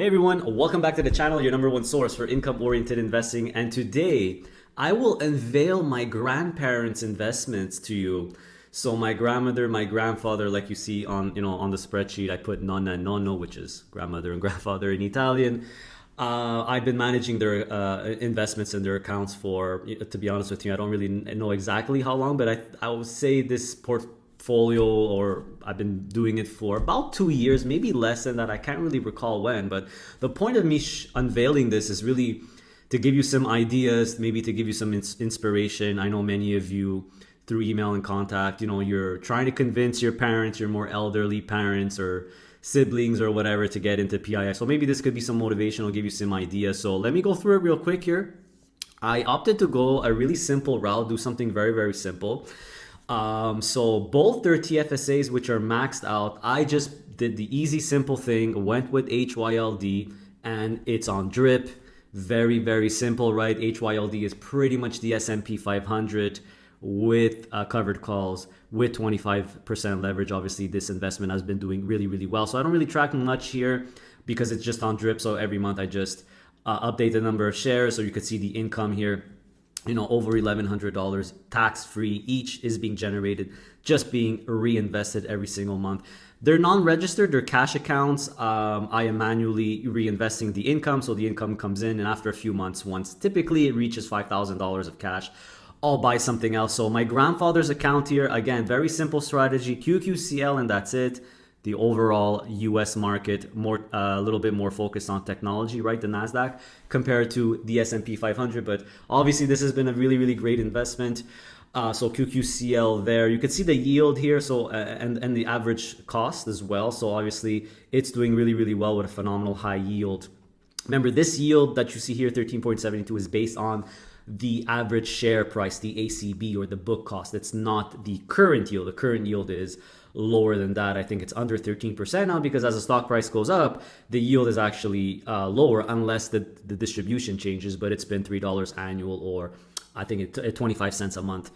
everyone, welcome back to the channel, your number one source for income-oriented investing. And today, I will unveil my grandparents' investments to you. So my grandmother, my grandfather, like you see on the spreadsheet, I put nonna and nonno, which is grandmother and grandfather in Italian. I've been managing their investments and their accounts for, to be honest with you, I don't really know exactly how long, but I would say this portfolio, or I've been doing it for about 2 years, maybe less than that. I can't really recall when, but the point of me unveiling this is really to give you some ideas, maybe to give you some inspiration. I know many of you through email and contact, you're trying to convince your parents, your more elderly parents or siblings or whatever to get into PII. So maybe this could be some motivation, I'll give you some ideas. So let me go through it real quick here. I opted to go a really simple route, do something very, very simple. So both their TFSAs, which are maxed out, I just did the easy, simple thing, went with HYLD, and it's on drip. Very, very simple, right? HYLD is pretty much the S&P 500 with covered calls with 25% leverage. Obviously, this investment has been doing really, really well. So I don't really track much here because it's just on drip. So every month I just update the number of shares. So you could see the income here. Over $1,100 tax-free each is being generated, just being reinvested every single month. They're non-registered, they're cash accounts. I am manually reinvesting the income. So the income comes in, and after a few months, once typically it reaches $5,000 of cash, I'll buy something else. So my grandfather's account here, again, very simple strategy, QQCL, and that's it. The overall U.S. market, a little bit more focused on technology, right? The NASDAQ compared to the S&P 500. But obviously, this has been a really, really great investment. So QQCL there, you can see the yield here. So and the average cost as well. So obviously, it's doing really, really well with a phenomenal high yield. Remember, this yield that you see here, 13.72, is based on the average share price, the ACB, or the book cost. It's not the current yield. The current yield is lower than that. I think it's under 13% now, because as the stock price goes up, the yield is actually lower unless the distribution changes, but it's been $3 annual, or I think 25 cents a month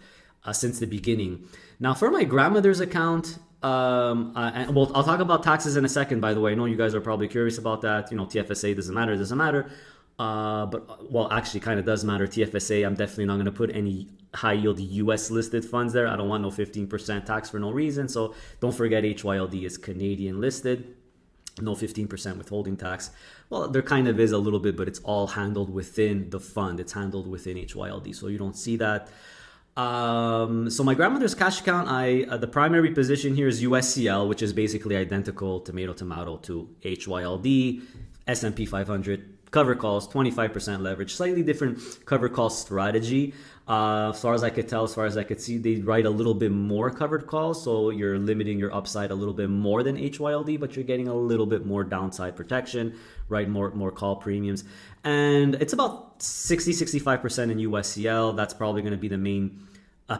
since the beginning. Now for my grandmother's account, well, I'll talk about taxes in a second, by the way. I know you guys are probably curious about that. TFSA doesn't matter. But well, actually kind of does matter. TFSA, I'm definitely not going to put any high yield US listed funds there. I don't want no 15% tax for no reason. So don't forget, HYLD is Canadian listed, no 15% withholding tax. Well, there kind of is a little bit, but it's all handled within the fund. It's handled within HYLD, so you don't see that. So my grandmother's cash account, the primary position here is USCL, which is basically identical tomato to HYLD, S&P 500. Cover calls, 25% leverage, slightly different cover call strategy. As far as I could tell, as far as I could see, they write a little bit more covered calls. So you're limiting your upside a little bit more than HYLD, but you're getting a little bit more downside protection, right? More call premiums. And it's about 65% in USCL. That's probably going to be the main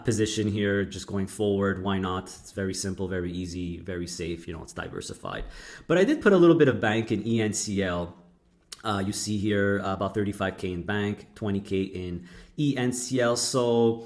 position here just going forward. Why not? It's very simple, very easy, very safe. It's diversified. But I did put a little bit of bank in ENCL. You see here about 35K in bank, 20K in ENCL. So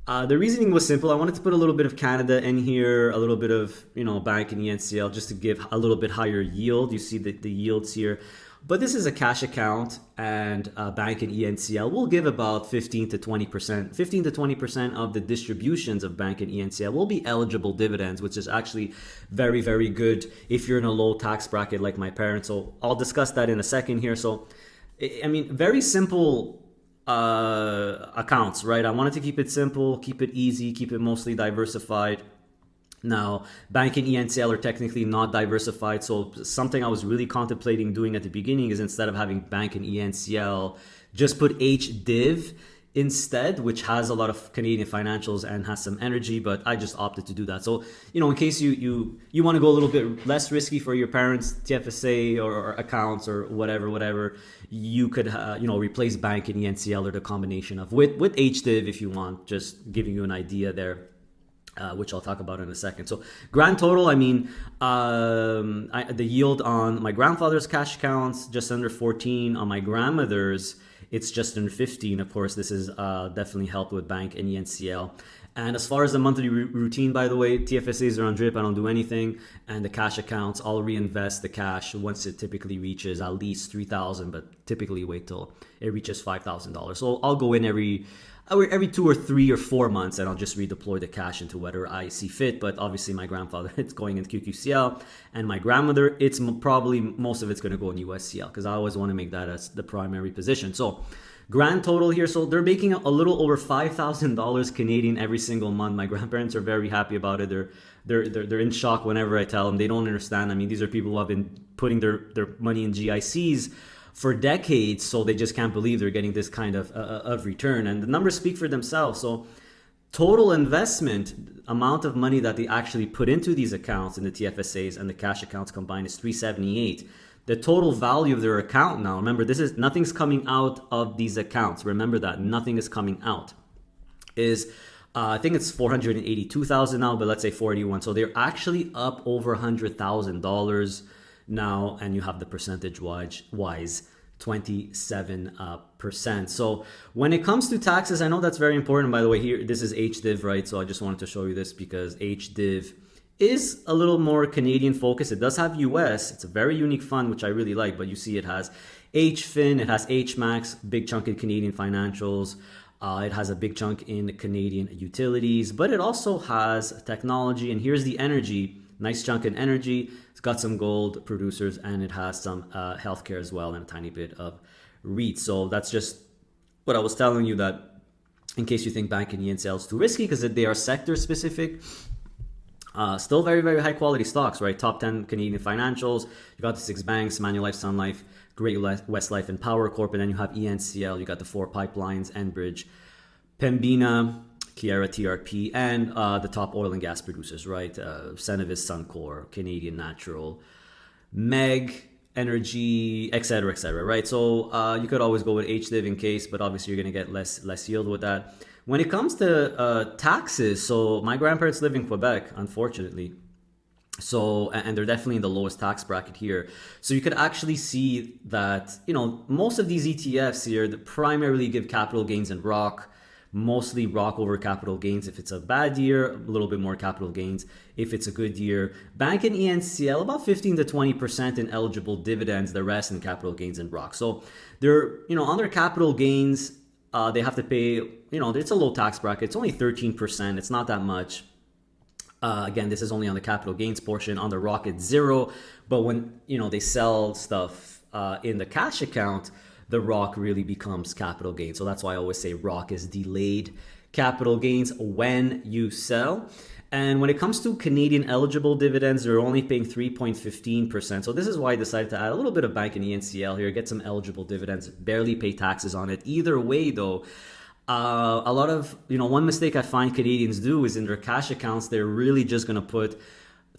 the reasoning was simple. I wanted to put a little bit of Canada in here, a little bit of bank in ENCL, just to give a little bit higher yield. You see the yields here. But this is a cash account, and bank in ENCL will give about 15 to 20% of the distributions of bank in ENCL will be eligible dividends, which is actually very, very good if you're in a low tax bracket like my parents. So I'll discuss that in a second here. So, I mean, very simple accounts, right? I wanted to keep it simple, keep it easy, keep it mostly diversified. Now, bank and ENCL are technically not diversified, so something I was really contemplating doing at the beginning is, instead of having bank and ENCL, just put HDIV instead, which has a lot of Canadian financials and has some energy, but I just opted to do that. So, in case you want to go a little bit less risky for your parents' TFSA or accounts or whatever, you could replace bank and ENCL, or the combination of with HDIV if you want, just giving you an idea there. Which I'll talk about in a second. So grand total, I mean, the yield on my grandfather's cash accounts, just under 14. On my grandmother's, it's just under 15. Of course, this is definitely helped with bank and ENCL. And as far as the monthly routine, by the way, TFSAs are on drip. I don't do anything. And the cash accounts, I'll reinvest the cash once it typically reaches at least $3,000, but typically wait till it reaches $5,000. So I'll go in every 2 or 3 or 4 months, and I'll just redeploy the cash into whatever I see fit. But obviously my grandfather, it's going into QQCL, and my grandmother, it's probably most of it's going to go in USCL, because I always want to make that as the primary position. So grand total here, so they're making a little over $5,000 Canadian every single month. My grandparents are very happy about it. They're in shock whenever I tell them. They don't understand. I mean, these are people who have been putting their money in GICs for decades, so they just can't believe they're getting this kind of return. And the numbers speak for themselves. So total investment amount of money that they actually put into these accounts in the TFSAs and the cash accounts combined is $378. The total value of their account now, remember, nothing's coming out of these accounts. Remember that nothing is coming out. Is I think it's $482,000 now, but let's say 41. So they're actually up over $100,000 now, and you have the percentage wise 27%. So when it comes to taxes, I know that's very important. By the way, here this is HDIV, right? So I just wanted to show you this because HDIV is a little more Canadian focused. It does have US. It's a very unique fund, which I really like, but you see it has HFIN, it has HMAX, big chunk in Canadian financials. It has a big chunk in Canadian utilities, but it also has technology. And here's the energy, nice chunk in energy. It's got some gold producers, and it has some healthcare as well, and a tiny bit of REIT. So that's just what I was telling you, that in case you think bank and ENCL is too risky because they are sector specific. Still very, very high quality stocks, right? Top 10 Canadian financials. You got the 6 banks, Manulife, Sun Life, Great West Life, and Power Corp. And then you have ENCL. You got the 4 pipelines, Enbridge, Pembina, Keyera, TRP, and the top oil and gas producers, right? Cenovus, Suncor, Canadian Natural, MEG, Energy, etc., right? So you could always go with HDIV in case, but obviously you're going to get less yield with that. When it comes to taxes, so my grandparents live in Quebec, unfortunately. So, and they're definitely in the lowest tax bracket here. So you could actually see that, most of these ETFs here that primarily give capital gains in ROC, mostly ROC over capital gains. If it's a bad year, a little bit more capital gains. If it's a good year, bank and ENCL, about 15 to 20% in eligible dividends, the rest in capital gains in ROC. So they're, on their capital gains, they have to pay, it's a low tax bracket. It's only 13%. It's not that much. Again, this is only on the capital gains portion. On the ROC, it's 0. But when, they sell stuff in the cash account, the ROC really becomes capital gains. So that's why I always say ROC is delayed capital gains when you sell. And when it comes to Canadian eligible dividends, they're only paying 3.15%. So this is why I decided to add a little bit of bank and ENCL here, get some eligible dividends, barely pay taxes on it. Either way, though, a lot of, one mistake I find Canadians do is in their cash accounts, they're really just going to put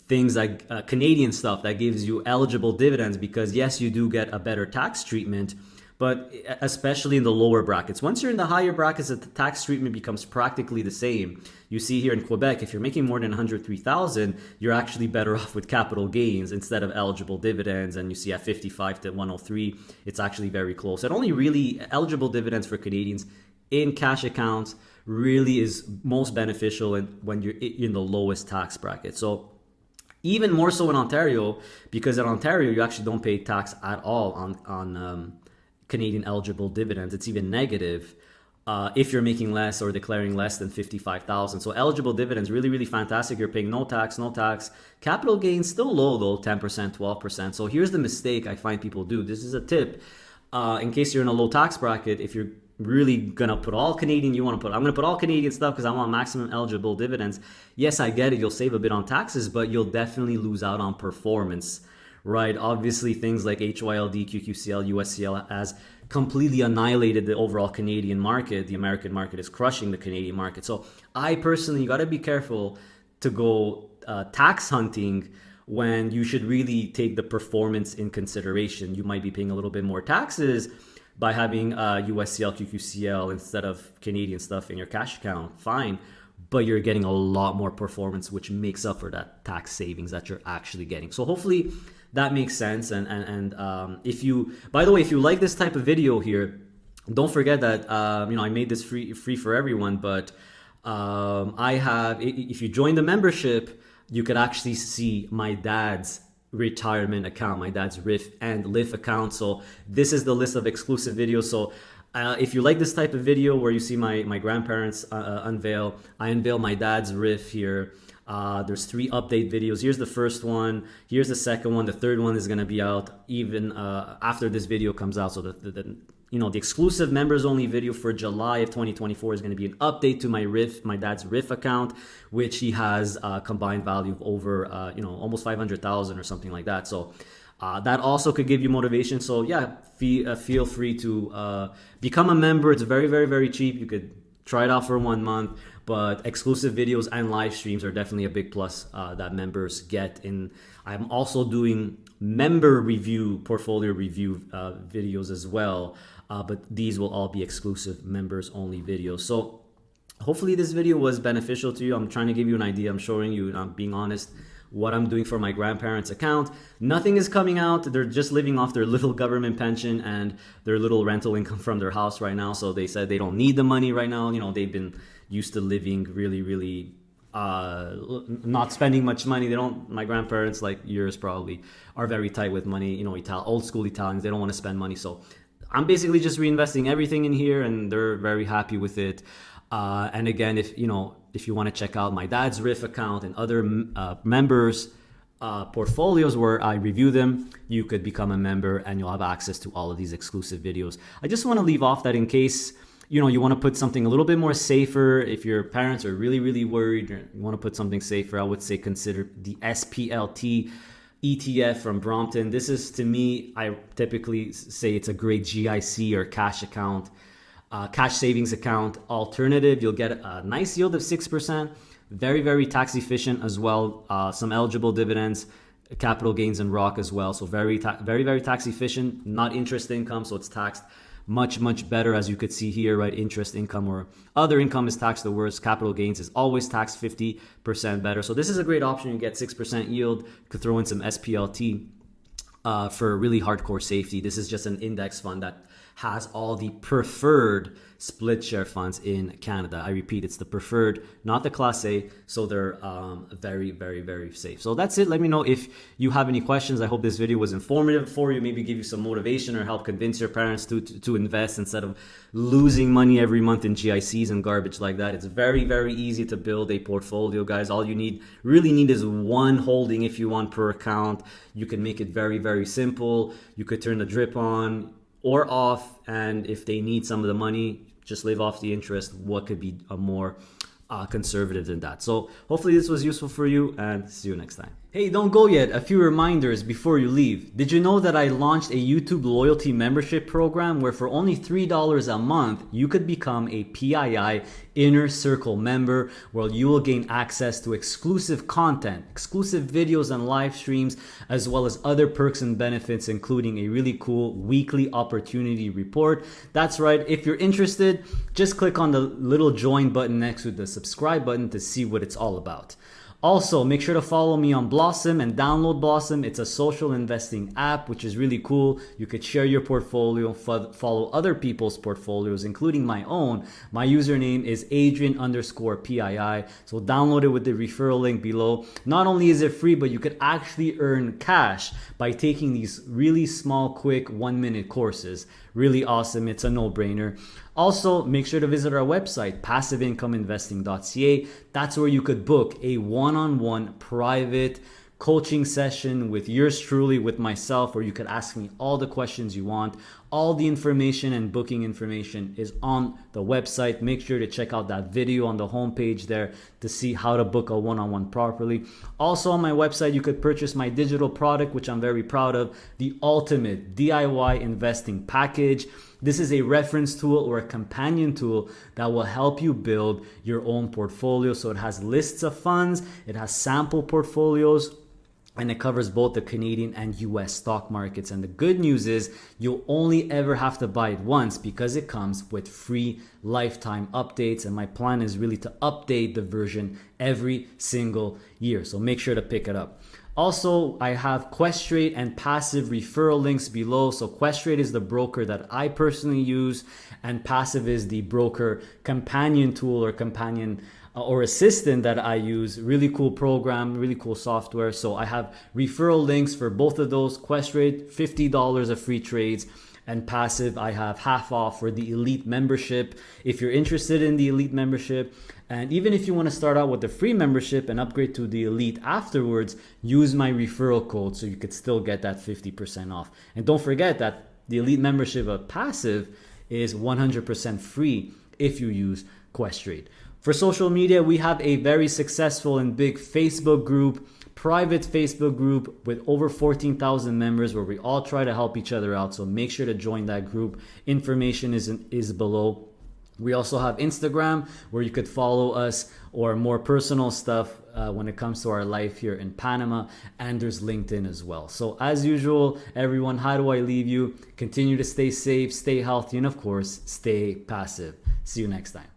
things like Canadian stuff that gives you eligible dividends, because yes, you do get a better tax treatment, but especially in the lower brackets. Once you're in the higher brackets, the tax treatment becomes practically the same. You see here in Quebec, if you're making more than $103,000, you're actually better off with capital gains instead of eligible dividends. And you see at 55 to 103, it's actually very close. And only really eligible dividends for Canadians in cash accounts really is most beneficial when you're in the lowest tax bracket. So even more so in Ontario, because in Ontario, you actually don't pay tax at all on Canadian eligible dividends. It's even negative if you're making less or declaring less than $55,000. So eligible dividends, really, really fantastic. You're paying no tax. Capital gains still low though, 10%, 12%. So here's the mistake I find people do. This is a tip. In case you're in a low tax bracket, if you're really gonna put all Canadian, I'm gonna put all Canadian stuff because I want maximum eligible dividends. Yes, I get it. You'll save a bit on taxes, but you'll definitely lose out on performance. Right, obviously things like HYLD, QQCL, USCL has completely annihilated the overall Canadian market. The American market is crushing the Canadian market. So I personally got to be careful to go tax hunting when you should really take the performance in consideration. You might be paying a little bit more taxes by having USCL, QQCL instead of Canadian stuff in your cash account. Fine. But you're getting a lot more performance, which makes up for that tax savings that you're actually getting. So hopefully that makes sense. And if you, by the way, if you like this type of video here, don't forget that I made this free for everyone. But If you join the membership, you could actually see my dad's retirement account, my dad's RIF and LIF account. So this is the list of exclusive videos. So if you like this type of video where you see my grandparents unveil, I unveil my dad's RIF here. There's 3 update videos. Here's the first one. Here's the second one. The third one is going to be out even after this video comes out. So the exclusive members only video for July of 2024 is going to be an update to my dad's RIF account, which he has a combined value of over almost 500,000 or something like that. So that also could give you motivation. So yeah, feel free to become a member. It's very, very, very cheap. You could try it out for 1 month, but exclusive videos and live streams are definitely a big plus that members get. And I'm also doing member review, portfolio review videos as well. But these will all be exclusive members only videos. So hopefully this video was beneficial to you. I'm trying to give you an idea. I'm showing you, and I'm being honest, what I'm doing for my grandparents' account. Nothing is coming out. They're just living off their little government pension and their little rental income from their house right now. So they said they don't need the money right now. They've been used to living really, really not spending much money. My grandparents, like yours probably, are very tight with money. Old school Italians, they don't want to spend money. So I'm basically just reinvesting everything in here, and they're very happy with it. And again, if you want to check out my dad's RIF account and other members' portfolios where I review them, you could become a member and you'll have access to all of these exclusive videos. I just want to leave off that in case you want to put something a little bit more safer. If your parents are really, really worried, or you want to put something safer, I would say consider the SPLT ETF from Brompton. This is, to me, I typically say it's a great GIC or cash account, cash savings account alternative. You'll get a nice yield of 6%, very, very tax efficient as well. Some eligible dividends, capital gains and ROC as well. So very, very tax efficient, not interest income. So it's taxed much, much better, as you could see here, right? Interest income or other income is taxed the worst. Capital gains is always taxed 50% better. So this is a great option. You get 6% yield. You could throw in some SPLT for really hardcore safety. This is just an index fund that has all the preferred split share funds in Canada. I repeat, it's the preferred, not the Class A. So they're very, very, very safe. So that's it. Let me know if you have any questions. I hope this video was informative for you, maybe give you some motivation or help convince your parents to invest instead of losing money every month in GICs and garbage like that. It's very, very easy to build a portfolio, guys. All you really need is one holding if you want per account. You can make it very, very simple. You could turn the drip on or off, and if they need some of the money, just live off the interest. What could be a more conservative than that? So hopefully this was useful for you, and see you next time. Hey, don't go yet. A few reminders before you leave. Did you know that I launched a YouTube loyalty membership program where for only $3 a month, you could become a PII Inner Circle member, where you will gain access to exclusive content, exclusive videos and live streams, as well as other perks and benefits, including a really cool weekly opportunity report. That's right. If you're interested, just click on the little join button next to the subscribe button to see what it's all about. Also, make sure to follow me on Blossom and download Blossom. It's a social investing app, which is really cool. You could share your portfolio, follow other people's portfolios, including my own. My username is Adrian_PII. So download it with the referral link below. Not only is it free, but you could actually earn cash by taking these really small, quick 1-minute courses. Really awesome. It's a no-brainer. Also, make sure to visit our website, passiveincomeinvesting.ca. That's where you could book a one-on-one private coaching session with yours truly, with myself, where you could ask me all the questions you want. All the information and booking information is on the website. Make sure to check out that video on the homepage there to see how to book a one-on-one properly. Also on my website, you could purchase my digital product, which I'm very proud of, the ultimate DIY investing package. This is a reference tool or a companion tool that will help you build your own portfolio. So it has lists of funds, it has sample portfolios, and it covers both the Canadian and U.S. stock markets. And the good news is you'll only ever have to buy it once because it comes with free lifetime updates. And my plan is really to update the version every single year. So make sure to pick it up. Also, I have Questrade and PASSIV referral links below. So Questrade is the broker that I personally use, and PASSIV is the broker companion tool or assistant that I use. Really cool program, really cool software. So I have referral links for both of those. Questrade, $50 of free trades. And PASSIV, I have half off for the elite membership. If you're interested in the elite membership, and even if you want to start out with the free membership and upgrade to the elite afterwards, use my referral code so you could still get that 50% off. And don't forget that the elite membership of PASSIV is 100% free if you use Questrade. For social media, we have a very successful and big Facebook group, private Facebook group with over 14,000 members where we all try to help each other out. So make sure to join that group. Information is below. We also have Instagram where you could follow us or more personal stuff when it comes to our life here in Panama. And there's LinkedIn as well. So as usual, everyone, how do I leave you? Continue to stay safe, stay healthy, and of course, stay passive. See you next time.